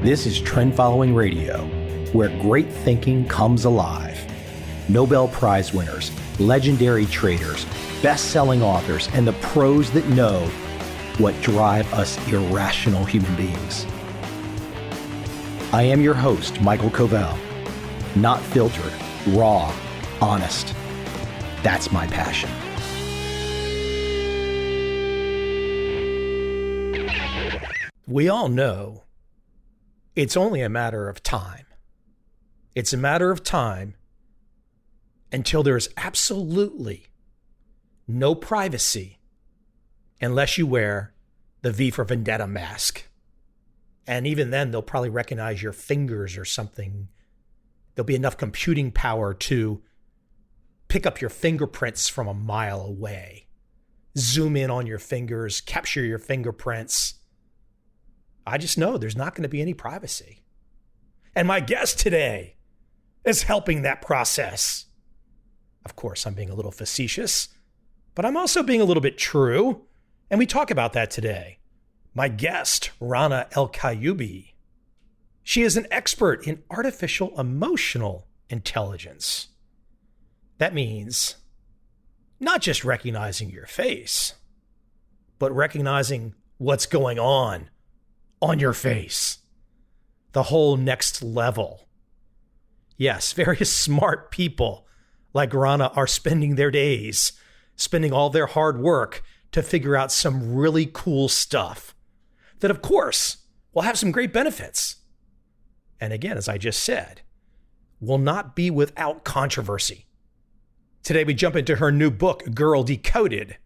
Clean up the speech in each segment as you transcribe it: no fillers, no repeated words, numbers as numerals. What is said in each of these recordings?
This is Trend Following Radio, where great thinking comes alive. Nobel Prize winners, legendary traders, best-selling authors, and the pros that know what drive us irrational human beings. I am your host, Michael Covel. Not filtered, raw, honest. That's my passion. We all know it's only a matter of time. It's a matter of time until there's absolutely no privacy unless you wear the V for Vendetta mask. And even then, they'll probably recognize your fingers or something. There'll be enough computing power to pick up your fingerprints from a mile away, zoom in on your fingers, capture your fingerprints. I just know there's not going to be any privacy. And my guest today is helping that process. Of course, I'm being a little facetious, but I'm also being a little bit true. And we talk about that today. My guest, Rana el Kaliouby. She is an expert in artificial emotional intelligence. That means not just recognizing your face, but recognizing what's going on your face. The whole next level. Yes, very smart people like Rana are spending their days, spending all their hard work to figure out some really cool stuff that, of course, will have some great benefits. And again, as I just said, will not be without controversy. Today, we jump into her new book, Girl Decoded,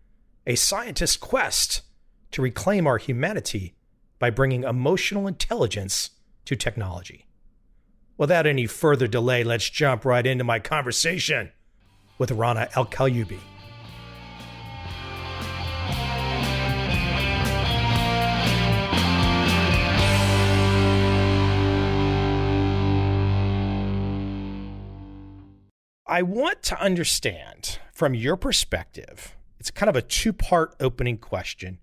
a scientist's quest to reclaim our humanity by bringing emotional intelligence to technology. Without any further delay, let's jump right into my conversation with Rana el Kaliouby. I want to understand from your perspective, it's kind of a two-part opening question.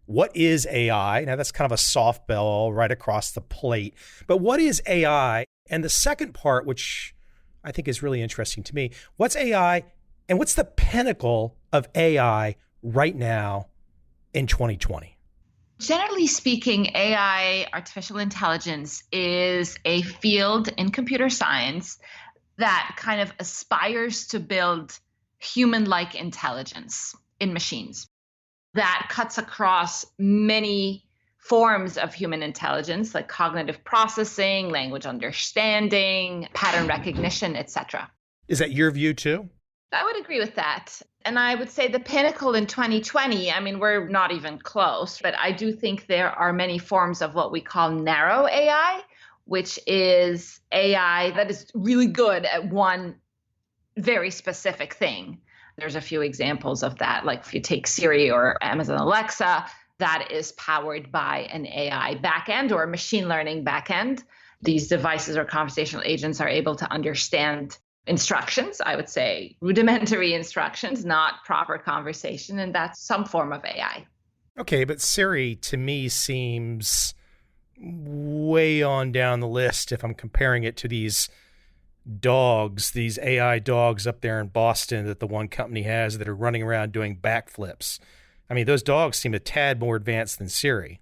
What is AI? Now, that's kind of a softball right across the plate. But what is AI? And the second part, which I think is really interesting to me, what's AI and what's the pinnacle of AI right now in 2020? Generally speaking, AI, artificial intelligence, is a field in computer science that kind of aspires to build human-like intelligence in machines. That cuts across many forms of human intelligence, like cognitive processing, language understanding, pattern recognition, etc. Is that your view too? I would agree with that. And I would say the pinnacle in 2020, I mean, we're not even close, but I do think there are many forms of what we call narrow AI, which is AI that is really good at one very specific thing. There's a few examples of that, like if you take Siri or Amazon Alexa, that is powered by an AI backend or a machine learning backend. These devices or conversational agents are able to understand instructions, I would say rudimentary instructions, not proper conversation, and that's some form of AI. Okay, but Siri to me seems way on down the list if I'm comparing it to these dogs, these AI dogs up there in Boston that the one company has that are running around doing backflips. I mean, those dogs seem a tad more advanced than Siri.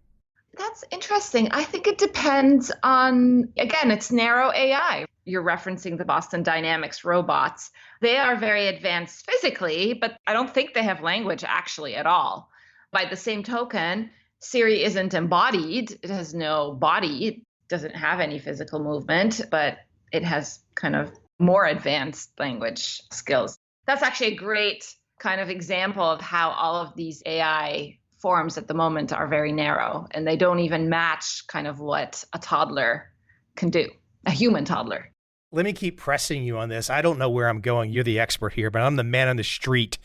That's interesting. I think it depends on, again, it's narrow AI. You're referencing the Boston Dynamics robots. They are very advanced physically, but I don't think they have language actually at all. By the same token, Siri isn't embodied. It has no body. It doesn't have any physical movement, but it has kind of more advanced language skills. That's actually a great kind of example of how all of these AI forms at the moment are very narrow, and they don't even match kind of what a toddler can do, a human toddler. Let me keep pressing you on this. I don't know where I'm going. You're the expert here, but I'm the man on the street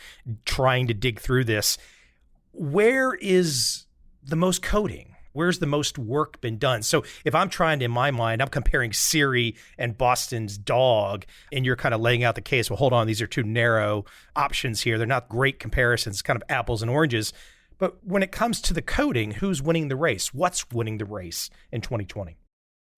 trying to dig through this. Where is the most coding? Where's the most work been done? So if I'm trying to, in my mind, I'm comparing Siri and Boston's dog, and you're kind of laying out the case, well, hold on, these are two narrow options here. They're not great comparisons, kind of apples and oranges. But when it comes to the coding, who's winning the race? What's winning the race in 2020?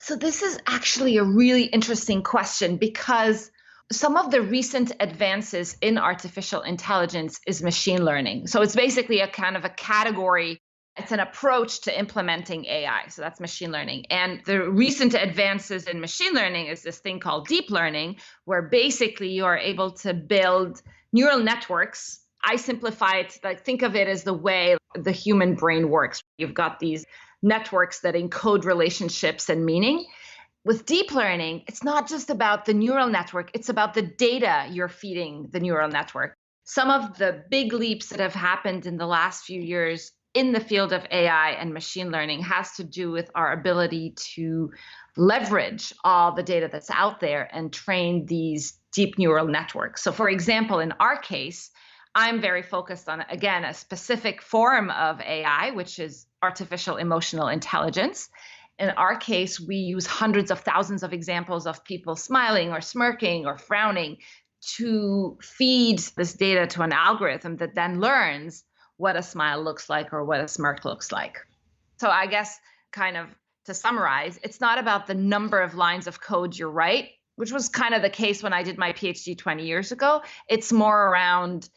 So this is actually a really interesting question because some of the recent advances in artificial intelligence is machine learning. So it's basically a kind of a category. It's an approach to implementing AI. So that's machine learning. And the recent advances in machine learning is this thing called deep learning, where basically you are able to build neural networks. I simplify it, like think of it as the way the human brain works. You've got these networks that encode relationships and meaning. With deep learning, it's not just about the neural network, it's about the data you're feeding the neural network. Some of the big leaps that have happened in the last few years in the field of AI and machine learning has to do with our ability to leverage all the data that's out there and train these deep neural networks. So, for example, in our case, I'm very focused on, again, a specific form of AI, which is artificial emotional intelligence. In our case, we use hundreds of thousands of examples of people smiling or smirking or frowning to feed this data to an algorithm that then learns what a smile looks like or what a smirk looks like. So I guess kind of to summarize, it's not about the number of lines of code you write, which was kind of the case when I did my PhD 20 years ago. It's more around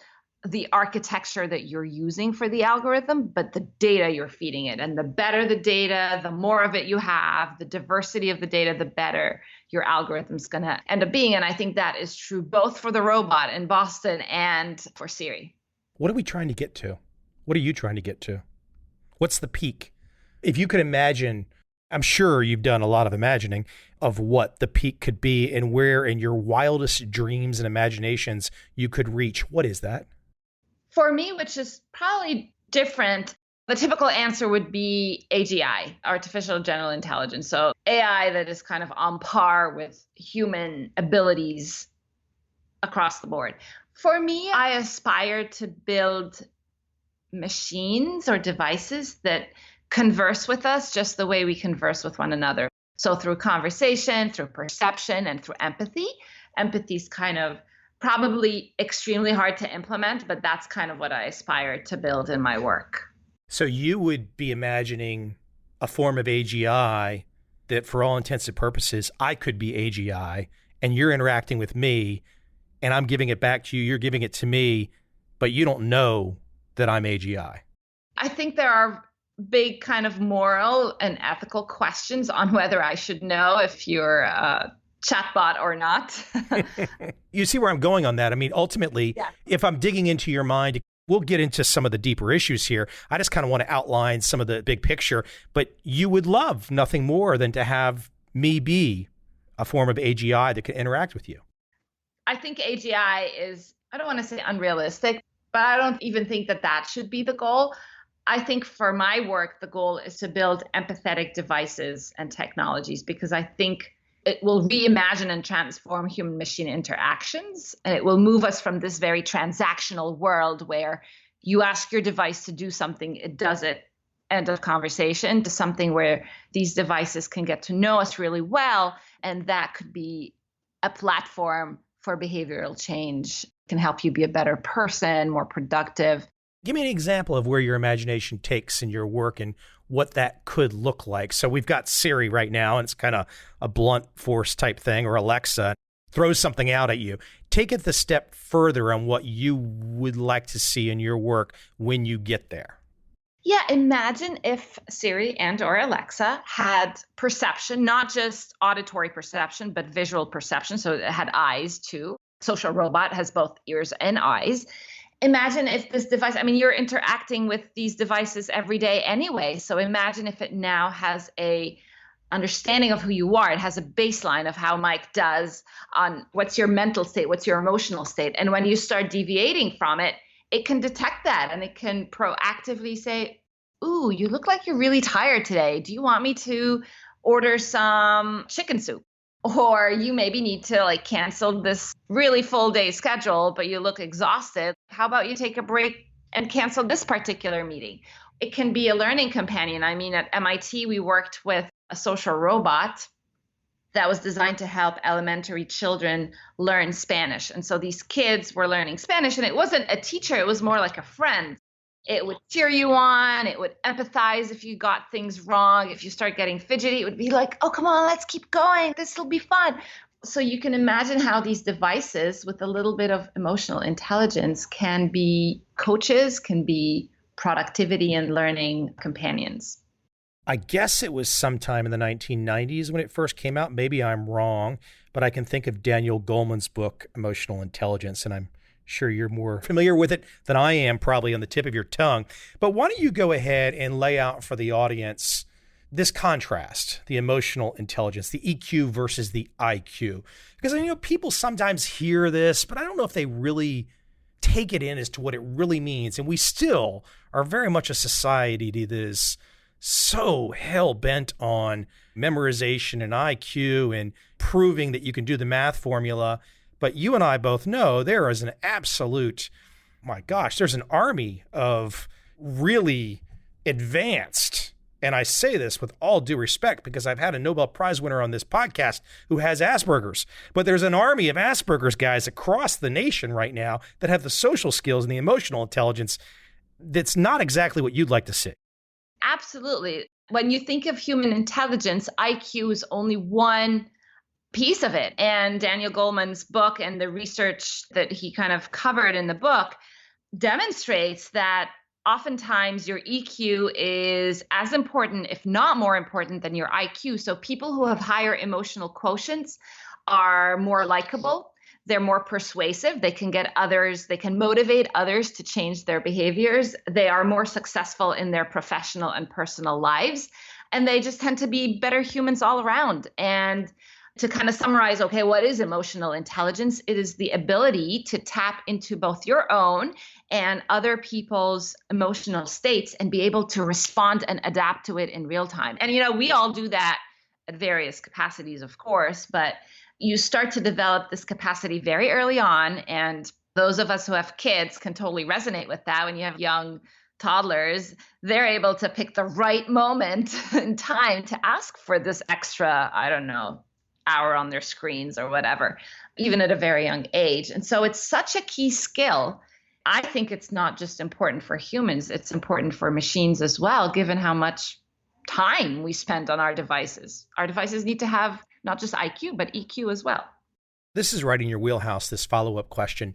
the architecture that you're using for the algorithm, but the data you're feeding it. And the better the data, the more of it you have, the diversity of the data, the better your algorithm's going to end up being. And I think that is true both for the robot in Boston and for Siri. What are we trying to get to? What are you trying to get to? What's the peak? If you could imagine, I'm sure you've done a lot of imagining of what the peak could be and where in your wildest dreams and imaginations you could reach. What is that? For me, which is probably different, the typical answer would be AGI, artificial general intelligence. So AI that is kind of on par with human abilities across the board. For me, I aspire to build machines or devices that converse with us just the way we converse with one another. So through conversation, through perception, and through empathy. Empathy is kind of probably extremely hard to implement, but that's kind of what I aspire to build in my work. So you would be imagining a form of AGI that for all intents and purposes, I could be AGI and you're interacting with me and I'm giving it back to you, you're giving it to me, but you don't know that I'm AGI. I think there are big kind of moral and ethical questions on whether I should know if you're a chatbot or not. You see where I'm going on that. I mean, ultimately, if I'm digging into your mind, we'll get into some of the deeper issues here. I just kind of want to outline some of the big picture, but you would love nothing more than to have me be a form of AGI that can interact with you. I think AGI is, I don't want to say unrealistic, but I don't even think that that should be the goal. I think for my work, the goal is to build empathetic devices and technologies because I think it will reimagine and transform human-machine interactions, and it will move us from this very transactional world where you ask your device to do something, it does it, end of conversation, to something where these devices can get to know us really well, and that could be a platform for behavioral change. It can help you be a better person, more productive. Give me an example of where your imagination takes in your work and what that could look like. So we've got Siri right now, and it's kind of a blunt force type thing, or Alexa throws something out at you. Take it the step further on what you would like to see in your work when you get there. Yeah, imagine if Siri and or Alexa had perception, not just auditory perception, but visual perception. So it had eyes too. Social robot has both ears and eyes. Imagine if this device, I mean, you're interacting with these devices every day anyway. So imagine if it now has a understanding of who you are. It has a baseline of how Mike does on what's your mental state, what's your emotional state. And when you start deviating from it, it can detect that and it can proactively say, ooh, you look like you're really tired today. Do you want me to order some chicken soup? Or you maybe need to cancel this really full day schedule, but you look exhausted. How about you take a break and cancel this particular meeting? It can be a learning companion. I mean, at MIT, we worked with a social robot that was designed to help elementary children learn Spanish. And so these kids were learning Spanish, and it wasn't a teacher, it was more like a friend. It would cheer you on. It would empathize if you got things wrong. If you start getting fidgety, it would be like, oh, come on, let's keep going. This will be fun. So you can imagine how these devices with a little bit of emotional intelligence can be coaches, can be productivity and learning companions. I guess it was sometime in the 1990s when it first came out. Maybe I'm wrong, but I can think of Daniel Goleman's book, Emotional Intelligence, and I'm sure you're more familiar with it than I am, probably on the tip of your tongue. But why don't you go ahead and lay out for the audience this contrast, the emotional intelligence, the EQ versus the IQ? Because I know people sometimes hear this, but I don't know if they really take it in as to what it really means. And we still are very much a society that is so hell-bent on memorization and IQ and proving that you can do the math formula. But you and I both know there is an absolute, my gosh, there's an army of really advanced, and I say this with all due respect because I've had a Nobel Prize winner on this podcast who has Asperger's, but there's an army of Asperger's guys across the nation right now that have the social skills and the emotional intelligence that's not exactly what you'd like to see. Absolutely. When you think of human intelligence, IQ is only one piece of it. And Daniel Goleman's book and the research that he kind of covered in the book demonstrates that oftentimes your EQ is as important, if not more important, than your IQ. So people who have higher emotional quotients are more likable. They're more persuasive. They can get others, they can motivate others to change their behaviors. They are more successful in their professional and personal lives. And they just tend to be better humans all around. And to kind of summarize, okay, what is emotional intelligence? It is the ability to tap into both your own and other people's emotional states and be able to respond and adapt to it in real time. And, we all do that at various capacities, of course, but you start to develop this capacity very early on. And those of us who have kids can totally resonate with that. When you have young toddlers, they're able to pick the right moment in time to ask for this extra, I don't know, hour on their screens or whatever, even at a very young age. And so it's such a key skill. I think it's not just important for humans, it's important for machines as well, given how much time we spend on our devices. Our devices need to have not just IQ, but EQ as well. This is right in your wheelhouse, this follow-up question.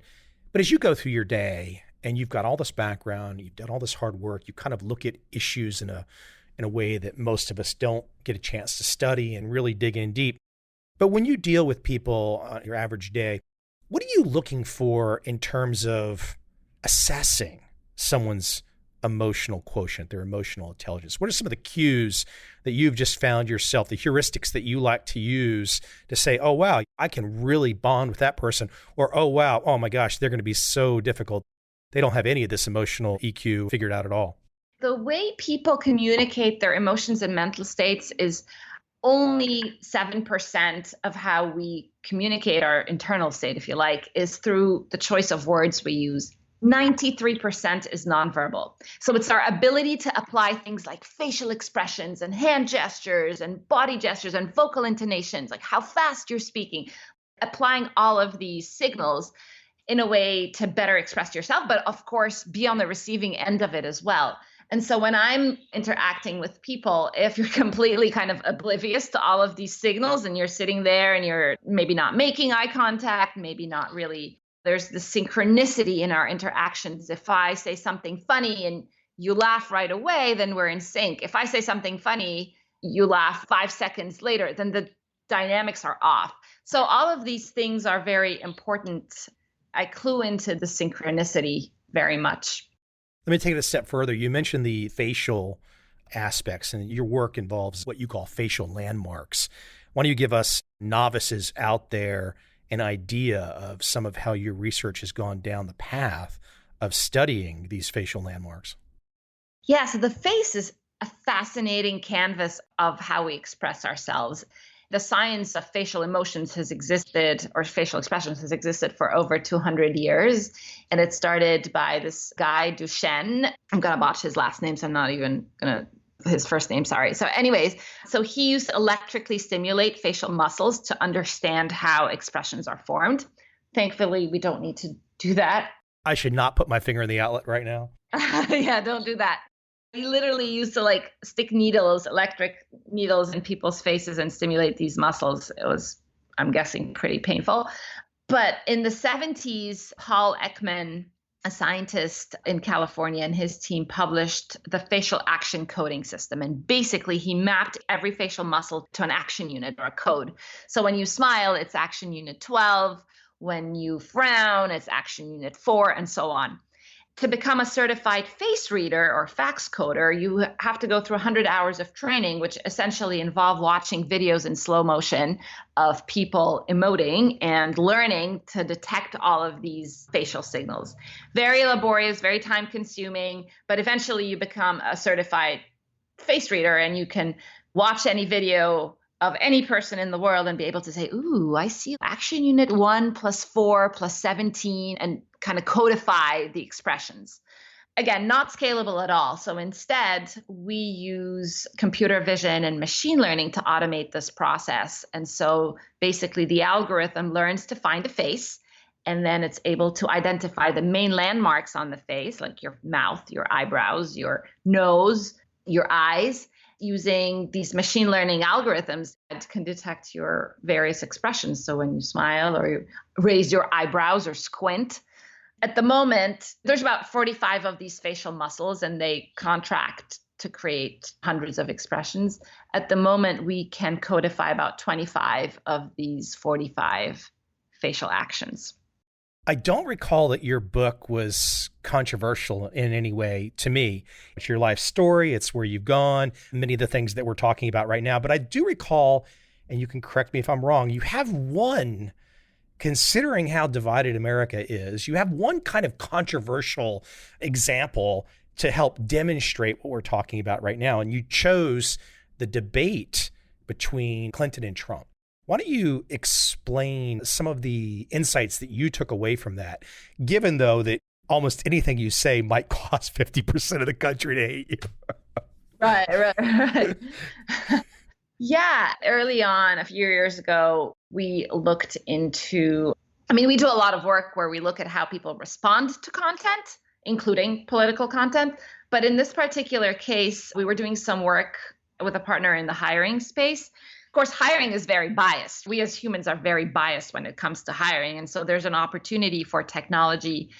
But as you go through your day and you've got all this background, you've done all this hard work, you kind of look at issues in a way that most of us don't get a chance to study and really dig in deep. But when you deal with people on your average day, what are you looking for in terms of assessing someone's emotional quotient, their emotional intelligence? What are some of the cues that you've just found yourself, the heuristics that you like to use to say, oh, wow, I can really bond with that person, or, oh, wow, oh my gosh, they're going to be so difficult. They don't have any of this emotional EQ figured out at all. The way people communicate their emotions and mental states is only 7% of how we communicate our internal state, if you like, is through the choice of words we use. 93% is nonverbal. So it's our ability to apply things like facial expressions and hand gestures and body gestures and vocal intonations, like how fast you're speaking, applying all of these signals in a way to better express yourself, but of course, be on the receiving end of it as well. And so when I'm interacting with people, if you're completely kind of oblivious to all of these signals and you're sitting there and you're maybe not making eye contact, maybe not really, there's the synchronicity in our interactions. If I say something funny and you laugh right away, then we're in sync. If I say something funny, you laugh 5 seconds later, then the dynamics are off. So all of these things are very important. I clue into the synchronicity very much. Let me take it a step further. You mentioned the facial aspects, and your work involves what you call facial landmarks. Why don't you give us novices out there an idea of some of how your research has gone down the path of studying these facial landmarks? Yeah, so the face is a fascinating canvas of how we express ourselves. The science of facial emotions has existed, or facial expressions has existed for over 200 years. And it started by this guy, Duchenne. I'm going to botch his last name, so I'm not even going to, his first name, sorry. So anyways, so he used to electrically stimulate facial muscles to understand how expressions are formed. Thankfully, we don't need to do that. I should not put my finger in the outlet right now. Yeah, don't do that. We literally used to like stick needles, electric needles in people's faces and stimulate these muscles. It was, I'm guessing, pretty painful. But in the 70s, Paul Ekman, a scientist in California, and his team published the facial action coding system. And basically, he mapped every facial muscle to an action unit or a code. So when you smile, it's action unit 12. When you frown, it's action unit 4, and so on. To become a certified face reader or fax coder, you have to go through 100 hours of training, which essentially involve watching videos in slow motion of people emoting and learning to detect all of these facial signals. Very laborious, very time consuming, but eventually you become a certified face reader and you can watch any video of any person in the world and be able to say, ooh, I see action unit 1 plus 4 plus 17, and kind of codify the expressions. Again, not scalable at all. So instead, we use computer vision and machine learning to automate this process. And so basically, the algorithm learns to find a face, and then it's able to identify the main landmarks on the face, like your mouth, your eyebrows, your nose, your eyes. Using these machine learning algorithms that can detect your various expressions. So when you smile or you raise your eyebrows or squint. At the moment, there's about 45 of these facial muscles and they contract to create hundreds of expressions. At the moment, we can codify about 25 of these 45 facial actions. I don't recall that your book was controversial in any way to me. It's your life story. It's where you've gone, many of the things that we're talking about right now. But I do recall, and you can correct me if I'm wrong, you have one, considering how divided America is, you have one kind of controversial example to help demonstrate what we're talking about right now. And you chose the debate between Clinton and Trump. Why don't you explain some of the insights that you took away from that, given, though, that almost anything you say might cause 50% of the country to hate you? Right. Yeah, early on, a few years ago, we looked into, we do a lot of work where we look at how people respond to content, including political content. But in this particular case, we were doing some work with a partner in the hiring space. Of course, hiring is very biased. We as humans are very biased when it comes to hiring. And so there's an opportunity for technology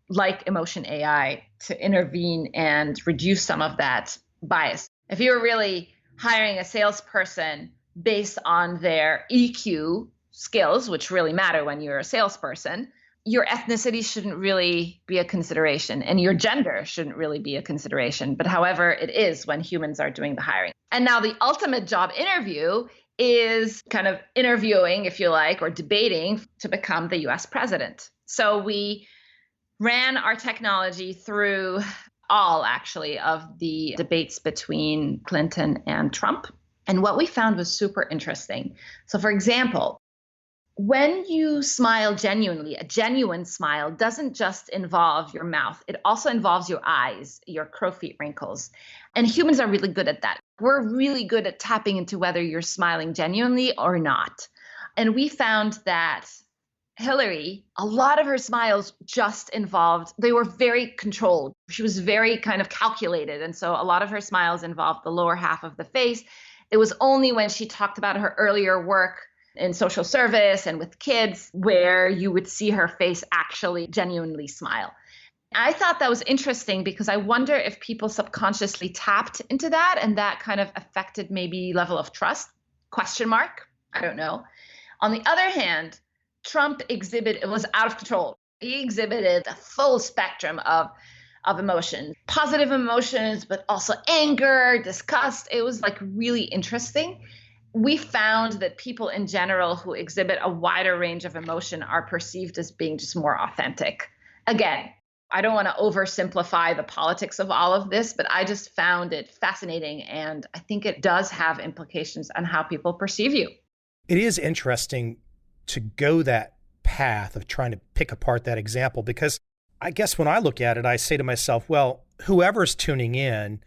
like emotion AI to intervene and reduce some of that bias. If you're really hiring a salesperson based on their EQ skills, which really matter when you're a salesperson, your ethnicity shouldn't really be a consideration and your gender shouldn't really be a consideration. But however, it is when humans are doing the hiring. And now the ultimate job interview is kind of interviewing, if you like, or debating to become the US president. So we ran our technology through all actually of the debates between Clinton and Trump. And what we found was super interesting. So for example, when you smile genuinely, a genuine smile doesn't just involve your mouth. It also involves your eyes, your crow's feet wrinkles. And humans are really good at that. We're really good at tapping into whether you're smiling genuinely or not. And we found that Hillary, a lot of her smiles just involved, they were very controlled. She was very kind of calculated. And so a lot of her smiles involved the lower half of the face. It was only when she talked about her earlier work in social service and with kids where you would see her face actually genuinely smile. I thought that was interesting because I wonder if people subconsciously tapped into that and that kind of affected maybe level of trust, ? I don't know. On the other hand, Trump was out of control. He exhibited a full spectrum of emotions, positive emotions, but also anger, disgust. It was like really interesting. We found that people in general who exhibit a wider range of emotion are perceived as being just more authentic. Again, I don't want to oversimplify the politics of all of this, but I just found it fascinating. And I think it does have implications on how people perceive you. It is interesting to go that path of trying to pick apart that example, because I guess when I look at it, I say to myself, well, whoever's tuning in,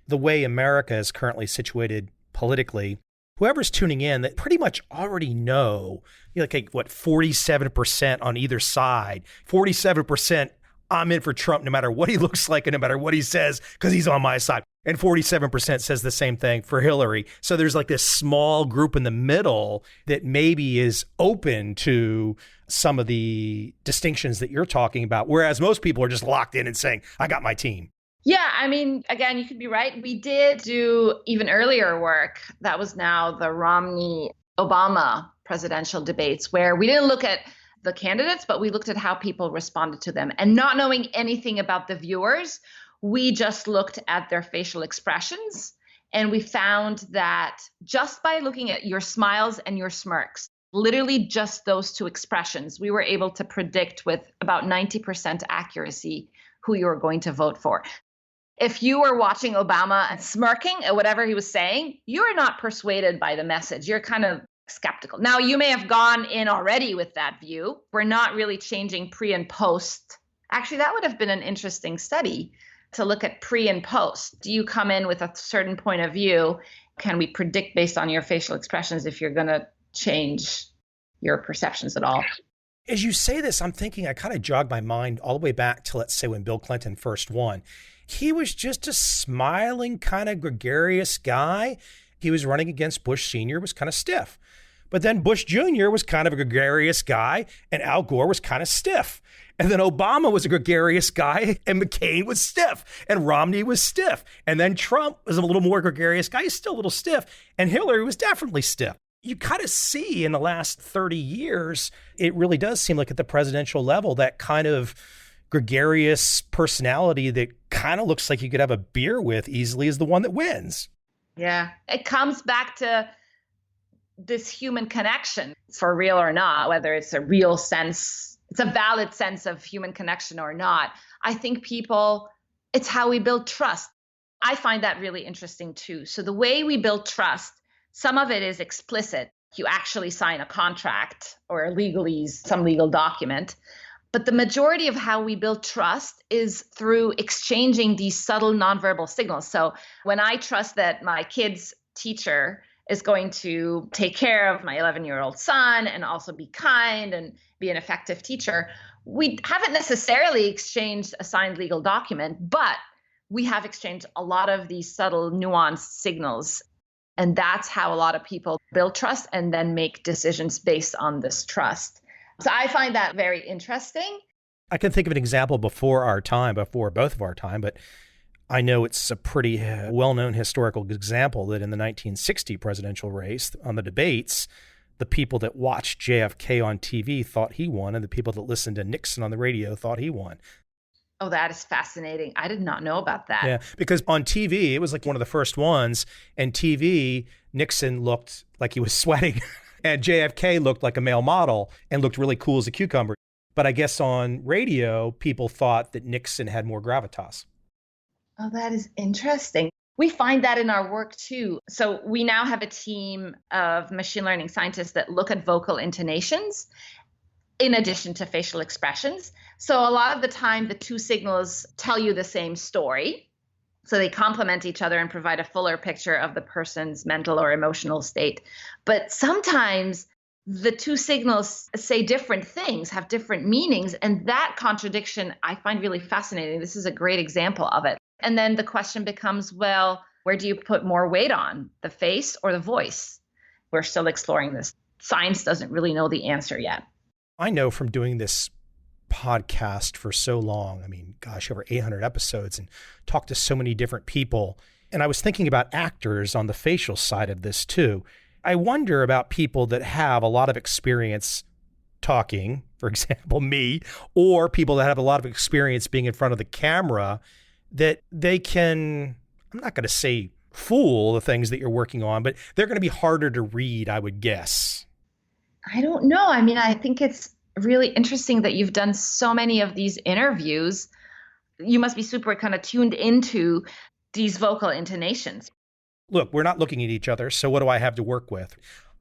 the way America is currently situated politically, whoever's tuning in, that pretty much already know, 47% on either side, 47% I'm in for Trump no matter what he looks like and no matter what he says, because he's on my side. And 47% says the same thing for Hillary. So there's like this small group in the middle that maybe is open to some of the distinctions that you're talking about, whereas most people are just locked in and saying, I got my team. Yeah, I mean, again, you could be right. We did do even earlier work. That was now the Romney-Obama presidential debates, where we didn't look at the candidates, but we looked at how people responded to them. And not knowing anything about the viewers, we just looked at their facial expressions. And we found that just by looking at your smiles and your smirks, literally just those two expressions, we were able to predict with about 90% accuracy who you were going to vote for. If you were watching Obama and smirking at whatever he was saying, you are not persuaded by the message. You're kind of skeptical. Now, you may have gone in already with that view. We're not really changing pre and post. Actually, that would have been an interesting study to look at pre and post. Do you come in with a certain point of view? Can we predict based on your facial expressions if you're going to change your perceptions at all? As you say this, I'm thinking I kind of jogged my mind all the way back to, let's say, when Bill Clinton first won. He was just a smiling, kind of gregarious guy. He was running against Bush Sr., was kind of stiff. But then Bush Jr. was kind of a gregarious guy, and Al Gore was kind of stiff. And then Obama was a gregarious guy, and McCain was stiff, and Romney was stiff. And then Trump was a little more gregarious guy. He's still a little stiff. And Hillary was definitely stiff. You kind of see in the last 30 years, it really does seem like at the presidential level, that kind of gregarious personality that kind of looks like you could have a beer with easily is the one that wins. Yeah, it comes back to this human connection, for real or not, whether it's a real sense, it's a valid sense of human connection or not. I think people, it's how we build trust. I find that really interesting too. So the way we build trust, some of it is explicit. You actually sign a contract or a legalese, some legal document. But the majority of how we build trust is through exchanging these subtle nonverbal signals. So when I trust that my kid's teacher is going to take care of my 11-year-old son and also be kind and be an effective teacher, we haven't necessarily exchanged a signed legal document, but we have exchanged a lot of these subtle nuanced signals. And that's how a lot of people build trust and then make decisions based on this trust. So I find that very interesting. I can think of an example before both of our time, but I know it's a pretty well-known historical example that in the 1960 presidential race on the debates, the people that watched JFK on TV thought he won, and the people that listened to Nixon on the radio thought he won. Oh, that is fascinating. I did not know about that. Yeah, because on TV, it was like one of the first ones, and TV, Nixon looked like he was sweating. And JFK looked like a male model and looked really cool as a cucumber. But I guess on radio, people thought that Nixon had more gravitas. Oh, that is interesting. We find that in our work too. So we now have a team of machine learning scientists that look at vocal intonations in addition to facial expressions. So a lot of the time, the two signals tell you the same story. So they complement each other and provide a fuller picture of the person's mental or emotional state. But sometimes the two signals say different things, have different meanings. And that contradiction I find really fascinating. This is a great example of it. And then the question becomes, well, where do you put more weight on, the face or the voice? We're still exploring this. Science doesn't really know the answer yet. I know from doing this podcast for so long, I mean, gosh, over 800 episodes, and talked to so many different people. And I was thinking about actors on the facial side of this too. I wonder about people that have a lot of experience talking, for example, me, or people that have a lot of experience being in front of the camera, that they can, I'm not going to say fool the things that you're working on, but they're going to be harder to read, I would guess. I don't know. I mean, I think it's really interesting that you've done so many of these interviews. You must be super kind of tuned into these vocal intonations. Look, we're not looking at each other, so what do I have to work with?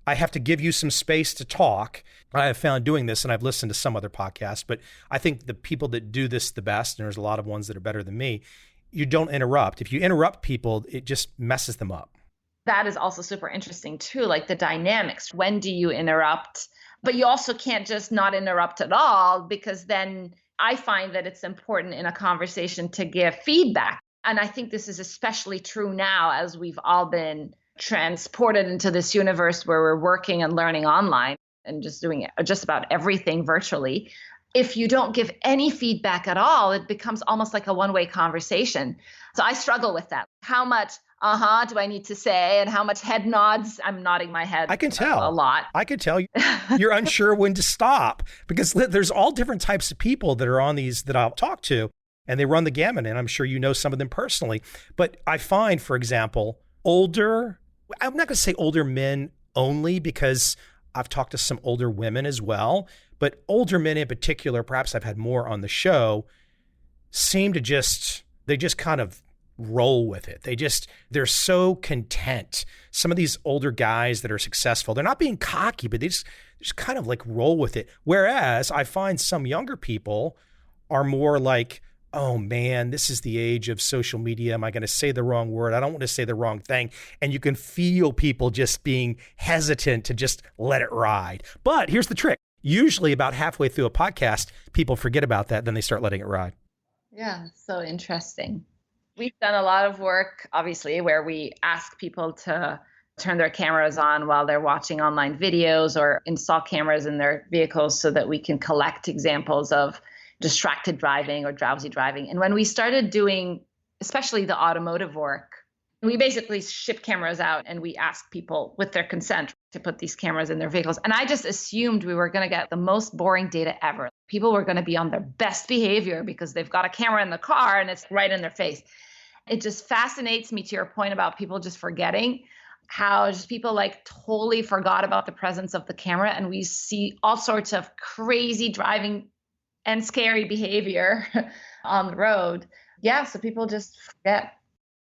I have to give you some space to talk. I have found doing this, and I've listened to some other podcasts, but I think the people that do this the best, and there's a lot of ones that are better than me, you don't interrupt. If you interrupt people, it just messes them up. That is also super interesting too, like the dynamics. When do you interrupt? But you also can't just not interrupt at all, because then I find that it's important in a conversation to give feedback. And I think this is especially true now as we've all been transported into this universe where we're working and learning online and just doing just about everything virtually. If you don't give any feedback at all, it becomes almost like a one-way conversation. So I struggle with that. How much do I need to say, and how much head nods? I'm nodding my head. I can tell a lot. I can tell you're unsure when to stop, because there's all different types of people that are on these that I'll talk to, and they run the gamut. And I'm sure you know some of them personally. But I find, for example, I'm not going to say older men only, because I've talked to some older women as well. But older men in particular, perhaps I've had more on the show, seem to they just kind of roll with it. They're so content. Some of these older guys that are successful, they're not being cocky, but they just kind of like roll with it. Whereas I find some younger people are more like, oh man, this is the age of social media. Am I going to say the wrong word? I don't want to say the wrong thing. And you can feel people just being hesitant to just let it ride. But here's the trick. Usually about halfway through a podcast, people forget about that. Then they start letting it ride. Yeah, so interesting. We've done a lot of work, obviously, where we ask people to turn their cameras on while they're watching online videos or install cameras in their vehicles so that we can collect examples of distracted driving or drowsy driving. And when we started doing, especially the automotive work, we basically ship cameras out and we ask people with their consent to put these cameras in their vehicles. And I just assumed we were going to get the most boring data ever. People were going to be on their best behavior because they've got a camera in the car and it's right in their face. It just fascinates me, to your point about people just forgetting, how just people like totally forgot about the presence of the camera. And we see all sorts of crazy driving and scary behavior on the road. Yeah, so people just forget.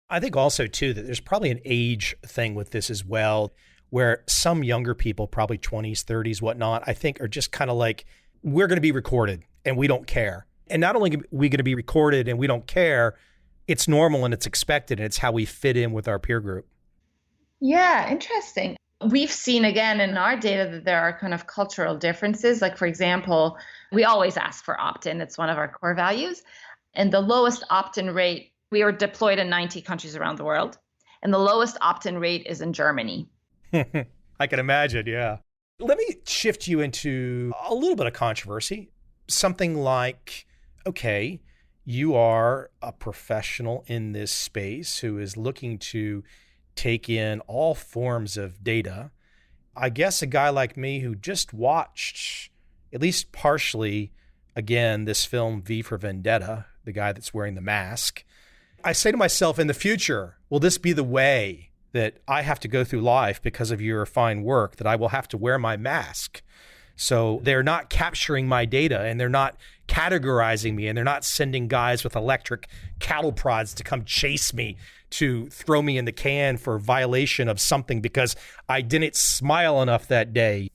I think also too that there's probably an age thing with this as well, where some younger people, probably 20s, 30s, whatnot, I think are just kind of like, we're going to be recorded and we don't care. And not only are we going to be recorded and we don't care, it's normal and it's expected and it's how we fit in with our peer group. Yeah, interesting. We've seen again in our data that there are kind of cultural differences. Like, for example, we always ask for opt-in. It's one of our core values. And the lowest opt-in rate, we are deployed in 90 countries around the world. And the lowest opt-in rate is in Germany. I can imagine, yeah. Let me shift you into a little bit of controversy. Something like, okay, you are a professional in this space who is looking to take in all forms of data. I guess a guy like me who just watched, at least partially, again, this film V for Vendetta, the guy that's wearing the mask, I say to myself, in the future, will this be the way that I have to go through life because of your fine work, that I will have to wear my mask? So they're not capturing my data and they're not categorizing me and they're not sending guys with electric cattle prods to come chase me to throw me in the can for violation of something because I didn't smile enough that day.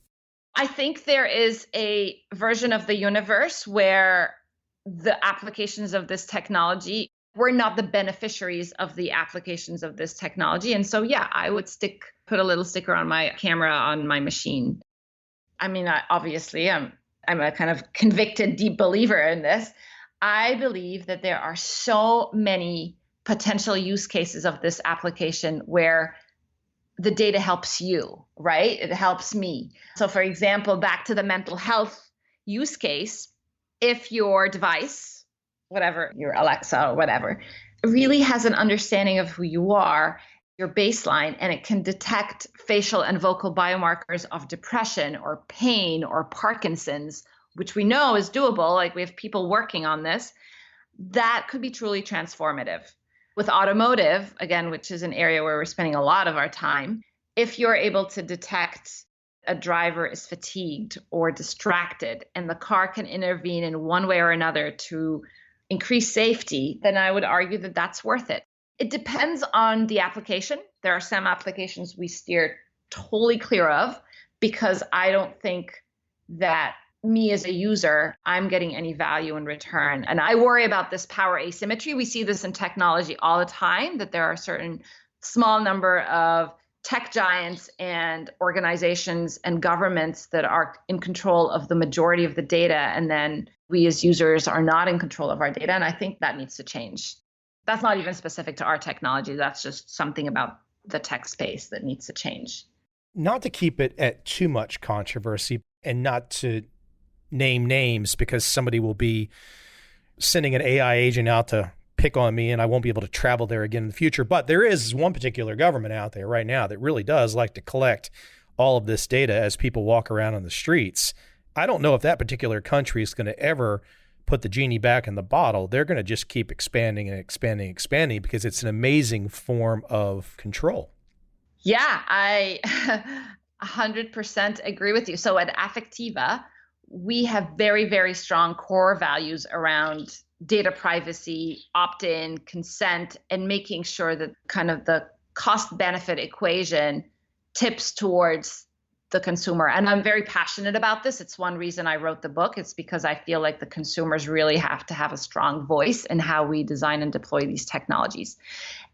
I think there is a version of the universe where the applications of this technology, we're not the beneficiaries of the applications of this technology. And so, yeah, I would put a little sticker on my camera on my machine. I mean, obviously, I'm a kind of convicted deep believer in this. I believe that there are so many potential use cases of this application where the data helps you, right? It helps me. So for example, back to the mental health use case, if your device, whatever, your Alexa or whatever, really has an understanding of who you are, your baseline, and it can detect facial and vocal biomarkers of depression or pain or Parkinson's, which we know is doable, like we have people working on this, that could be truly transformative. With automotive, again, which is an area where we're spending a lot of our time, if you're able to detect a driver is fatigued or distracted and the car can intervene in one way or another to increase safety, then I would argue that that's worth it. It depends on the application. There are some applications we steer totally clear of because I don't think that me as a user, I'm getting any value in return. And I worry about this power asymmetry. We see this in technology all the time, that there are certain small number of tech giants and organizations and governments that are in control of the majority of the data. And then we as users are not in control of our data. And I think that needs to change. That's not even specific to our technology. That's just something about the tech space that needs to change. Not to keep it at too much controversy and not to name names, because somebody will be sending an AI agent out to pick on me and I won't be able to travel there again in the future. But there is one particular government out there right now that really does like to collect all of this data as people walk around on the streets. I don't know if that particular country is going to ever put the genie back in the bottle. They're going to just keep expanding and expanding and expanding because it's an amazing form of control. Yeah, I 100% agree with you. So at Affectiva, we have very, very strong core values around data privacy, opt-in, consent, and making sure that kind of the cost-benefit equation tips towards the consumer. And I'm very passionate about this. It's one reason I wrote the book. It's because I feel like the consumers really have to have a strong voice in how we design and deploy these technologies.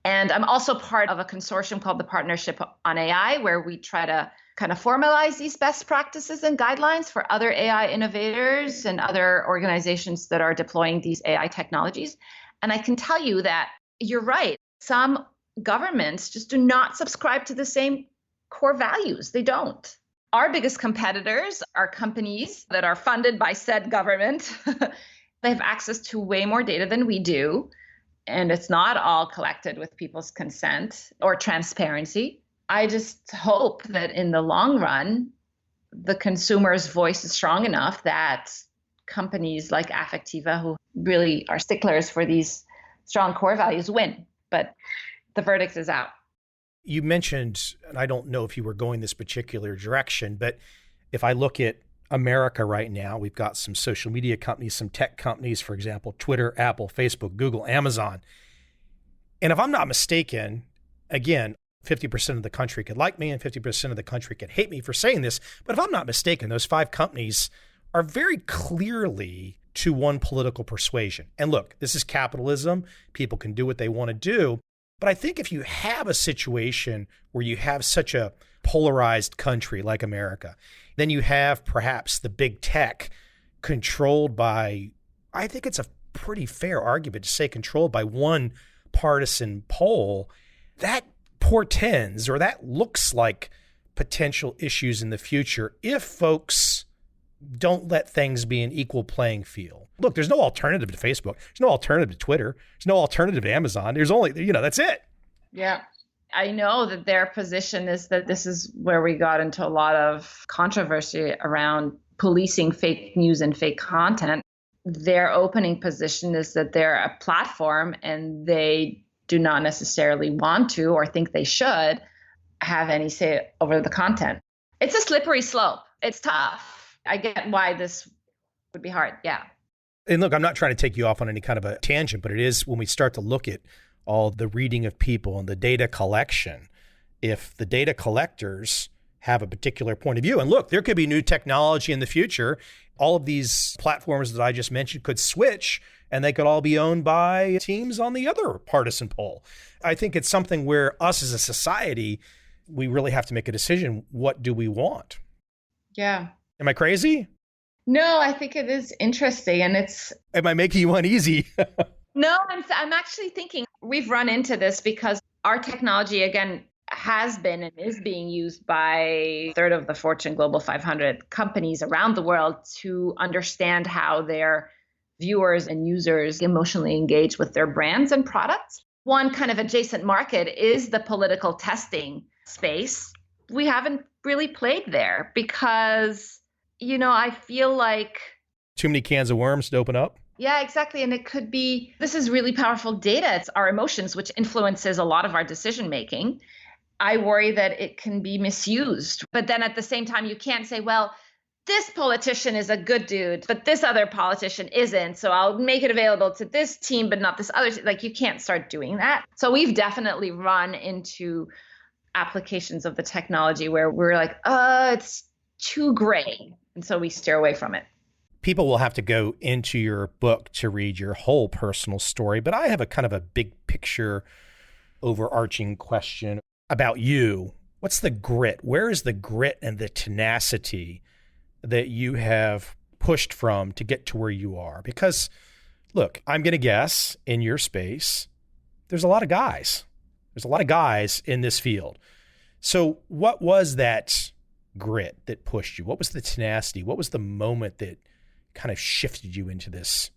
And I'm also part of a consortium called the Partnership on AI, where we try to kind of formalize these best practices and guidelines for other AI innovators and other organizations that are deploying these AI technologies. And I can tell you that you're right. Some governments just do not subscribe to the same core values. They don't. Our biggest competitors are companies that are funded by said government. They have access to way more data than we do. And it's not all collected with people's consent or transparency. I just hope that in the long run, the consumer's voice is strong enough that companies like Affectiva, who really are sticklers for these strong core values, win. But the verdict is out. You mentioned, and I don't know if you were going this particular direction, but if I look at America right now, we've got some social media companies, some tech companies, for example, Twitter, Apple, Facebook, Google, Amazon. And if I'm not mistaken, again, 50% of the country could like me and 50% of the country could hate me for saying this. But if I'm not mistaken, those 5 companies are very clearly to one political persuasion. And look, this is capitalism. People can do what they want to do. But I think if you have a situation where you have such a polarized country like America, then you have perhaps the big tech controlled by, I think it's a pretty fair argument to say controlled by one partisan pole. That portends, or that looks like potential issues in the future if folks don't let things be an equal playing field. Look, there's no alternative to Facebook. There's no alternative to Twitter. There's no alternative to Amazon. There's only, that's it. Yeah. I know that their position is that this is where we got into a lot of controversy around policing fake news and fake content. Their opening position is that they're a platform and they do not necessarily want to or think they should have any say over the content. It's a slippery slope. It's tough. I get why this would be hard. Yeah. And look, I'm not trying to take you off on any kind of a tangent, but it is when we start to look at all the reading of people and the data collection, if the data collectors have a particular point of view, and look, there could be new technology in the future. All of these platforms that I just mentioned could switch and they could all be owned by teams on the other partisan pole. I think it's something where us as a society, we really have to make a decision. What do we want? Yeah. Am I crazy? No, I think it is interesting. And Am I making you uneasy? No, I'm actually thinking we've run into this because our technology, again, has been and is being used by a third of the Fortune Global 500 companies around the world to understand how their viewers and users emotionally engage with their brands and products. One kind of adjacent market is the political testing space. We haven't really played there because, I feel like too many cans of worms to open up. Yeah, exactly. And it could be, this is really powerful data. It's our emotions, which influences a lot of our decision making. I worry that it can be misused. But then at the same time, you can't say, well, this politician is a good dude, but this other politician isn't. So I'll make it available to this team, but not this other. Like, you can't start doing that. So we've definitely run into applications of the technology where we're like, it's too gray. And so we steer away from it. People will have to go into your book to read your whole personal story, but I have a kind of a big picture overarching question about you. What's the grit? Where is the grit and the tenacity that you have pushed from to get to where you are? Because look, I'm going to guess in your space, there's a lot of guys. There's a lot of guys in this field. So what was that grit that pushed you? What was the tenacity? What was the moment that kind of shifted you into this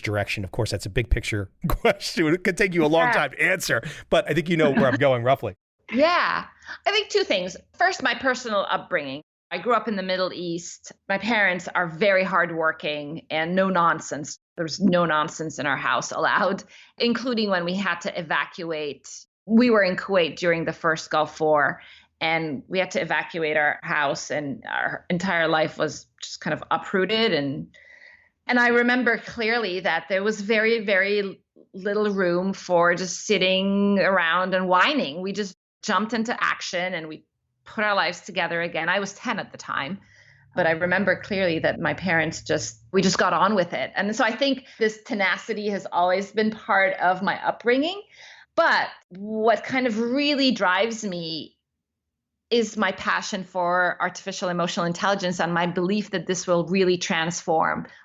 direction? Of course, that's a big picture question. It could take you a long time to answer, but I think you know where I'm going roughly. Yeah, I think two things. First, my personal upbringing. I grew up in the Middle East. My parents are very hardworking and no nonsense. There's no nonsense in our house allowed, including when we had to evacuate. We were in Kuwait during the first Gulf War, and we had to evacuate our house, and our entire life was just kind of uprooted. And I remember clearly that there was very, very little room for just sitting around and whining. We just jumped into action and we put our lives together again. I was 10 at the time, but I remember clearly that my parents we just got on with it. And so I think this tenacity has always been part of my upbringing. But what kind of really drives me is my passion for artificial emotional intelligence and my belief that this will really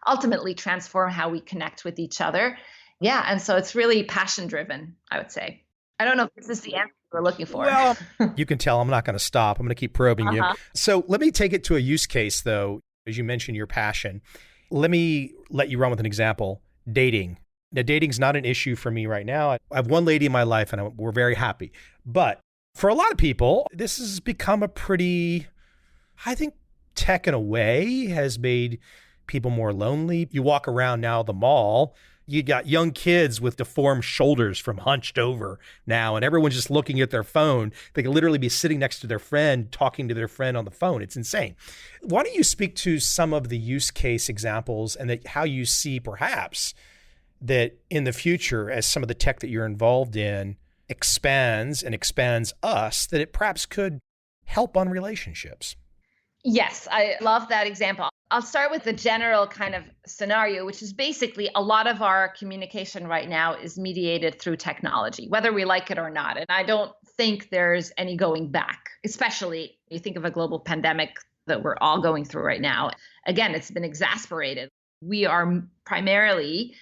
ultimately transform how we connect with each other. Yeah. And so it's really passion driven, I would say. I don't know if this is the answer we're looking for. Well, you can tell I'm not going to stop. I'm going to keep probing you. So let me take it to a use case, though, as you mentioned your passion. Let me let you run with an example. Dating. Now, dating's not an issue for me right now. I have one lady in my life and we're very happy. But for a lot of people, this has become a pretty, I think tech in a way has made people more lonely. You walk around now the mall, you got young kids with deformed shoulders from hunched over now, and everyone's just looking at their phone. They could literally be sitting next to their friend, talking to their friend on the phone. It's insane. Why don't you speak to some of the use case examples and how you see perhaps that in the future, as some of the tech that you're involved in expands us, that it perhaps could help on relationships? Yes, I love that example. I'll start with the general kind of scenario, which is basically a lot of our communication right now is mediated through technology, whether we like it or not. And I don't think there's any going back, especially you think of a global pandemic that we're all going through right now. Again, it's been exacerbated. We are primarily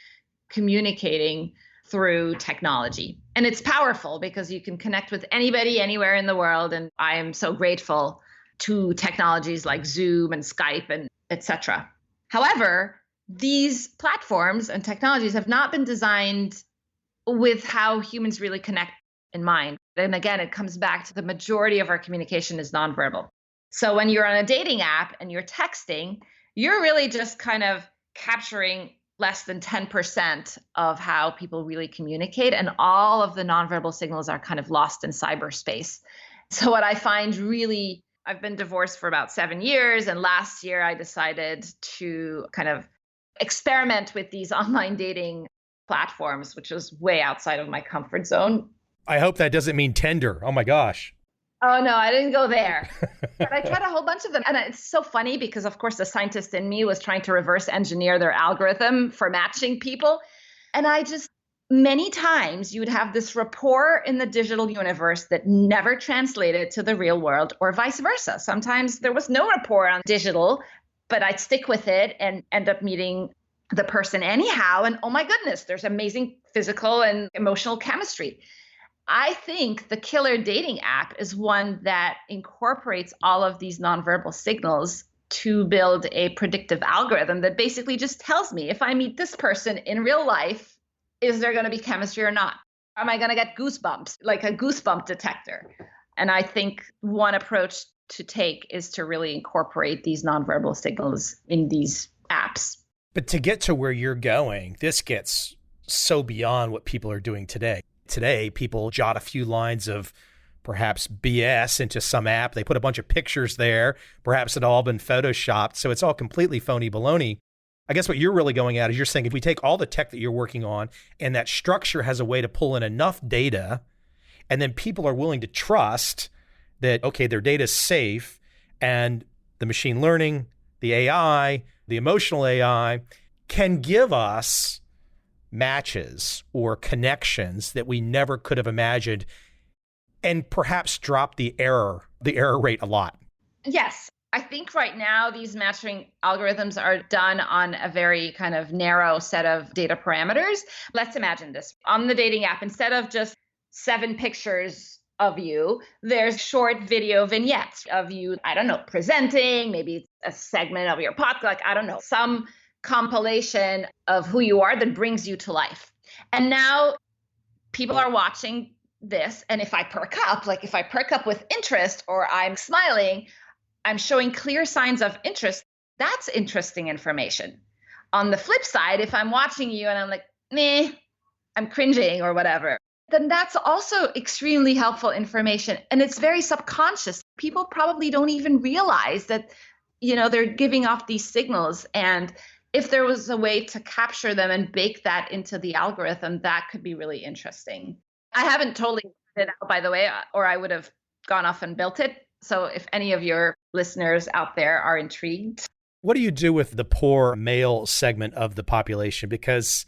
communicating through technology. And it's powerful because you can connect with anybody anywhere in the world. And I am so grateful to technologies like Zoom and Skype and etc. However, these platforms and technologies have not been designed with how humans really connect in mind. And again, it comes back to the majority of our communication is nonverbal. So when you're on a dating app and you're texting, you're really just kind of capturing less than 10% of how people really communicate. And all of the nonverbal signals are kind of lost in cyberspace. So what I find really, I've been divorced for about 7 years. And last year I decided to kind of experiment with these online dating platforms, which was way outside of my comfort zone. I hope that doesn't mean Tinder. Oh my gosh. Oh, no, I didn't go there. But I tried a whole bunch of them. And it's so funny because, of course, the scientist in me was trying to reverse engineer their algorithm for matching people. And many times you would have this rapport in the digital universe that never translated to the real world or vice versa. Sometimes there was no rapport on digital, but I'd stick with it and end up meeting the person anyhow. And oh my goodness, there's amazing physical and emotional chemistry. I think the killer dating app is one that incorporates all of these nonverbal signals to build a predictive algorithm that basically just tells me if I meet this person in real life, is there going to be chemistry or not? Am I going to get goosebumps, like a goosebump detector? And I think one approach to take is to really incorporate these nonverbal signals in these apps. But to get to where you're going, this gets so beyond what people are doing today. Today, people jot a few lines of perhaps BS into some app. They put a bunch of pictures there. Perhaps it all been photoshopped. So it's all completely phony baloney. I guess what you're really going at is you're saying if we take all the tech that you're working on and that structure has a way to pull in enough data, and then people are willing to trust that, okay, their data is safe, and the machine learning, the AI, the emotional AI can give us matches or connections that we never could have imagined and perhaps drop the error rate a lot. Yes. I think right now these matching algorithms are done on a very kind of narrow set of data parameters. Let's imagine this. On the dating app, instead of just 7 pictures of you, there's short video vignettes of you, I don't know, presenting, maybe a segment of your podcast, like, I don't know, some compilation of who you are that brings you to life. And now people are watching this. And if I perk up with interest or I'm smiling, I'm showing clear signs of interest. That's interesting information. On the flip side, if I'm watching you and I'm like, meh, I'm cringing or whatever, then that's also extremely helpful information. And it's very subconscious. People probably don't even realize that, they're giving off these signals. And if there was a way to capture them and bake that into the algorithm, that could be really interesting. I haven't totally figured it out, by the way, or I would have gone off and built it. So if any of your listeners out there are intrigued. What do you do with the poor male segment of the population? Because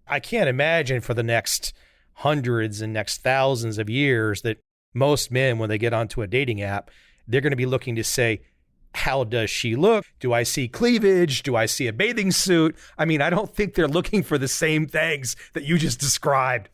I can't imagine for the next hundreds and next thousands of years that most men, when they get onto a dating app, they're going to be looking to say, how does she look? Do I see cleavage? Do I see a bathing suit? I mean, I don't think they're looking for the same things that you just described.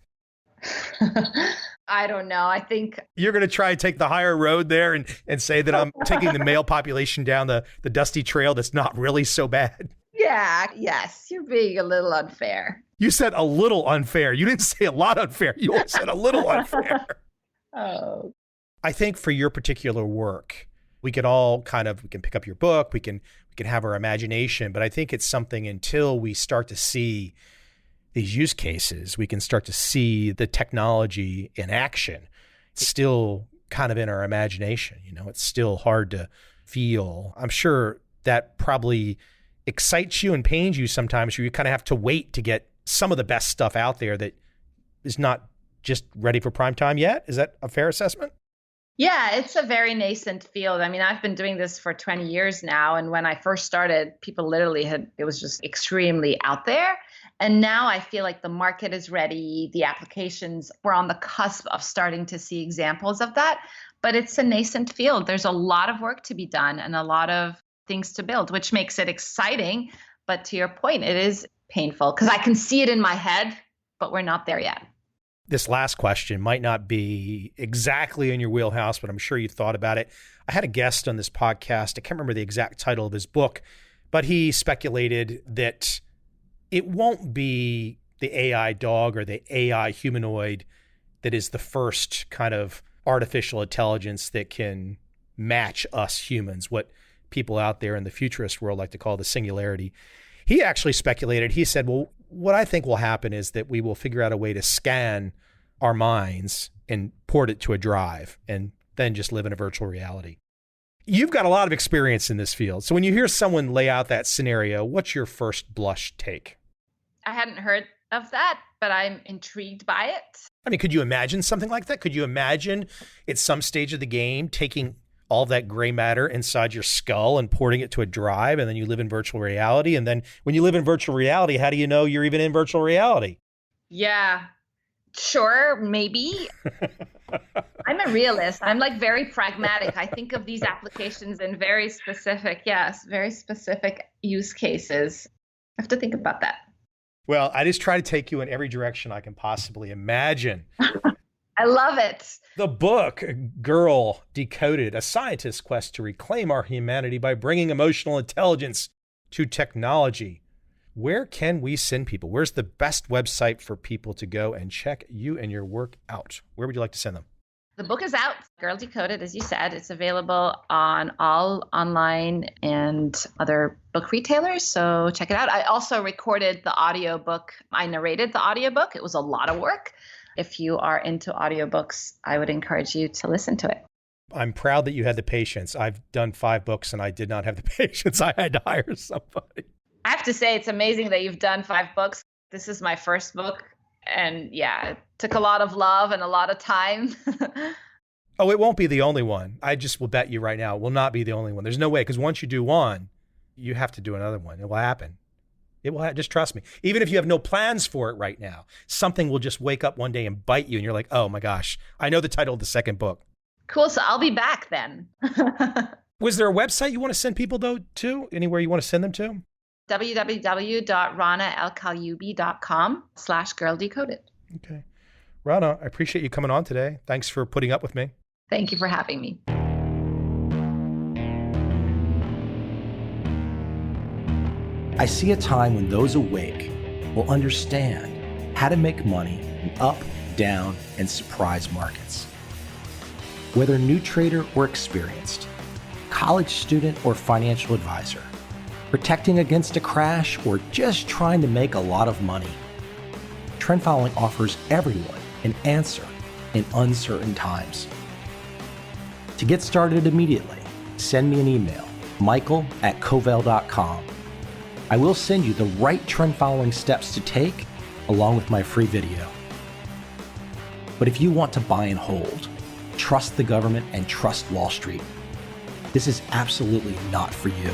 I don't know. I think you're going to try and take the higher road there and say that I'm taking the male population down the dusty trail that's not really so bad. Yeah. Yes. You're being a little unfair. You said a little unfair. You didn't say a lot unfair. You only said a little unfair. Oh. I think for your particular work, we can pick up your book. We can have our imagination, but I think it's something until we start to see these use cases, we can start to see the technology in action. It's still kind of in our imagination. It's still hard to feel. I'm sure that probably excites you and pains you sometimes. You kind of have to wait to get some of the best stuff out there that is not just ready for prime time yet. Is that a fair assessment? Yeah, it's a very nascent field. I mean, I've been doing this for 20 years now. And when I first started, people literally it was just extremely out there. And now I feel like the market is ready. The applications, we're on the cusp of starting to see examples of that. But it's a nascent field. There's a lot of work to be done and a lot of things to build, which makes it exciting. But to your point, it is painful because I can see it in my head, but we're not there yet. This last question might not be exactly in your wheelhouse, but I'm sure you thought about it. I had a guest on this podcast. I can't remember the exact title of his book, but he speculated that it won't be the AI dog or the AI humanoid that is the first kind of artificial intelligence that can match us humans, what people out there in the futurist world like to call the singularity. He actually speculated, he said, well, what I think will happen is that we will figure out a way to scan our minds and port it to a drive and then just live in a virtual reality. You've got a lot of experience in this field. So when you hear someone lay out that scenario, what's your first blush take? I hadn't heard of that, but I'm intrigued by it. I mean, could you imagine something like that? Could you imagine at some stage of the game taking all of that gray matter inside your skull and porting it to a drive, and then you live in virtual reality? And then when you live in virtual reality, how do you know you're even in virtual reality? Yeah, sure, maybe. I'm a realist. I'm like very pragmatic. I think of these applications in very specific use cases. I have to think about that. Well, I just try to take you in every direction I can possibly imagine. I love it. The book, Girl, Decoded, a scientist's quest to reclaim our humanity by bringing emotional intelligence to technology. Where can we send people? Where's the best website for people to go and check you and your work out? Where would you like to send them? The book is out, Girl Decoded, as you said. It's available on all online and other book retailers, so check it out. I also recorded the audiobook. I narrated the audiobook. It was a lot of work. If you are into audiobooks, I would encourage you to listen to it. I'm proud that you had the patience. I've done 5 books and I did not have the patience. I had to hire somebody. I have to say, it's amazing that you've done 5 books. This is my first book. And yeah, it took a lot of love and a lot of time. Oh, it won't be the only one. I just will bet you right now, it will not be the only one. There's no way, because once you do one, you have to do another one. It will happen. It will just trust me. Even if you have no plans for it right now, something will just wake up one day and bite you and you're like, oh my gosh, I know the title of the second book. Cool. So I'll be back then. Was there a website you want to send people though to? Anywhere you want to send them to? www.ranaelkaliouby.com/girldecoded. Okay. Rana, I appreciate you coming on today. Thanks for putting up with me. Thank you for having me. I see a time when those awake will understand how to make money in up, down, and surprise markets. Whether new trader or experienced, college student or financial advisor, protecting against a crash or just trying to make a lot of money, trend following offers everyone an answer in uncertain times. To get started immediately, send me an email, michael@covel.com. I will send you the right trend following steps to take along with my free video. But if you want to buy and hold, trust the government and trust Wall Street, this is absolutely not for you.